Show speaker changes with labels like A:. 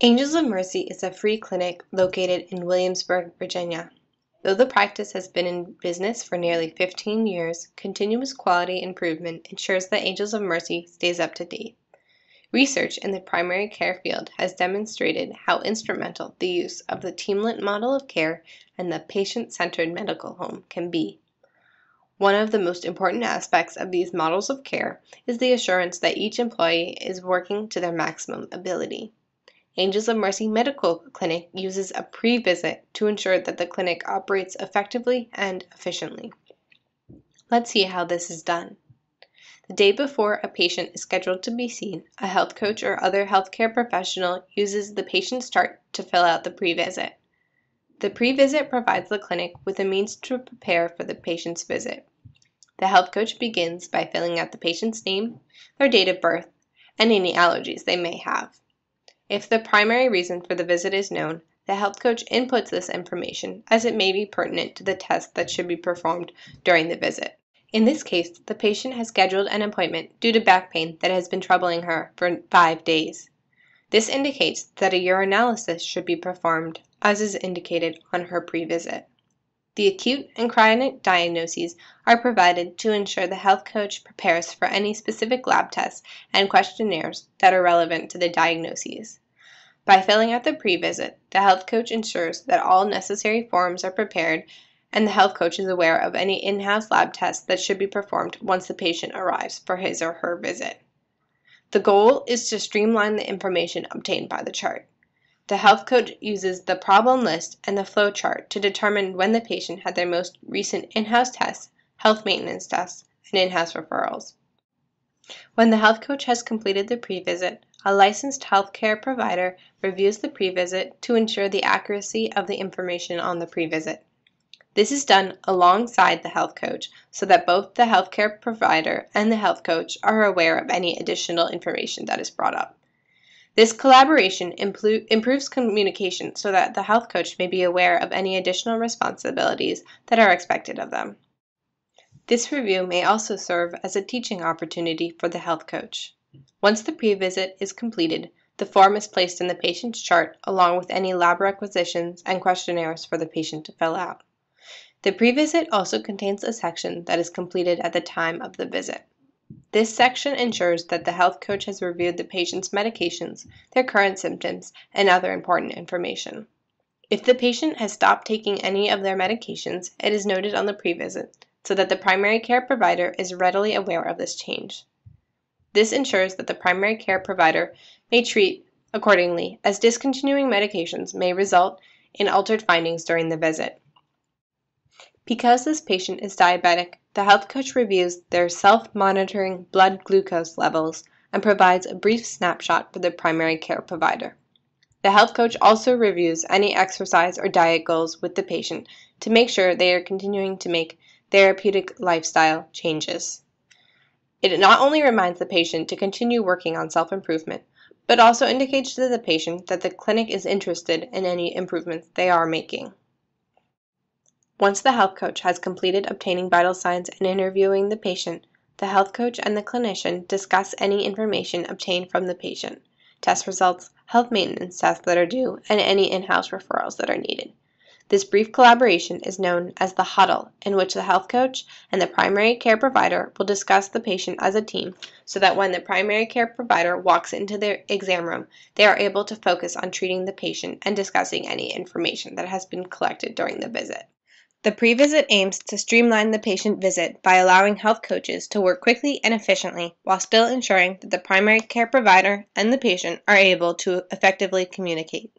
A: Angels of Mercy is a free clinic located in Williamsburg, Virginia. Though the practice has been in business for nearly 15 years, continuous quality improvement ensures that Angels of Mercy stays up to date. Research in the primary care field has demonstrated how instrumental the use of the teamlet model of care and the patient-centered medical home can be. One of the most important aspects of these models of care is the assurance that each employee is working to their maximum ability. Angels of Mercy Medical Clinic uses a pre-visit to ensure that the clinic operates effectively and efficiently. Let's see how this is done. The day before a patient is scheduled to be seen, a health coach or other healthcare professional uses the patient's chart to fill out the pre-visit. The pre-visit provides the clinic with a means to prepare for the patient's visit. The health coach begins by filling out the patient's name, their date of birth, and any allergies they may have. If the primary reason for the visit is known, the health coach inputs this information as it may be pertinent to the test that should be performed during the visit. In this case, the patient has scheduled an appointment due to back pain that has been troubling her for 5 days. This indicates that a urinalysis should be performed, as is indicated on her pre-visit. The acute and chronic diagnoses are provided to ensure the health coach prepares for any specific lab tests and questionnaires that are relevant to the diagnoses. By filling out the pre-visit, the health coach ensures that all necessary forms are prepared and the health coach is aware of any in-house lab tests that should be performed once the patient arrives for his or her visit. The goal is to streamline the information obtained by the chart. The health coach uses the problem list and the flow chart to determine when the patient had their most recent in-house tests, health maintenance tests, and in-house referrals. When the health coach has completed the pre-visit, a licensed healthcare provider reviews the pre-visit to ensure the accuracy of the information on the pre-visit. This is done alongside the health coach so that both the healthcare provider and the health coach are aware of any additional information that is brought up. This collaboration improves communication so that the health coach may be aware of any additional responsibilities that are expected of them. This review may also serve as a teaching opportunity for the health coach. Once the pre-visit is completed, the form is placed in the patient's chart along with any lab requisitions and questionnaires for the patient to fill out. The pre-visit also contains a section that is completed at the time of the visit. This section ensures that the health coach has reviewed the patient's medications, their current symptoms, and other important information. If the patient has stopped taking any of their medications, it is noted on the pre-visit so that the primary care provider is readily aware of this change. This ensures that the primary care provider may treat accordingly, as discontinuing medications may result in altered findings during the visit. Because this patient is diabetic, the health coach reviews their self-monitoring blood glucose levels and provides a brief snapshot for the primary care provider. The health coach also reviews any exercise or diet goals with the patient to make sure they are continuing to make therapeutic lifestyle changes. It not only reminds the patient to continue working on self-improvement, but also indicates to the patient that the clinic is interested in any improvements they are making. Once the health coach has completed obtaining vital signs and interviewing the patient, the health coach and the clinician discuss any information obtained from the patient, test results, health maintenance tests that are due, and any in-house referrals that are needed. This brief collaboration is known as the huddle, in which the health coach and the primary care provider will discuss the patient as a team so that when the primary care provider walks into their exam room, they are able to focus on treating the patient and discussing any information that has been collected during the visit. The pre-visit aims to streamline the patient visit by allowing health coaches to work quickly and efficiently while still ensuring that the primary care provider and the patient are able to effectively communicate.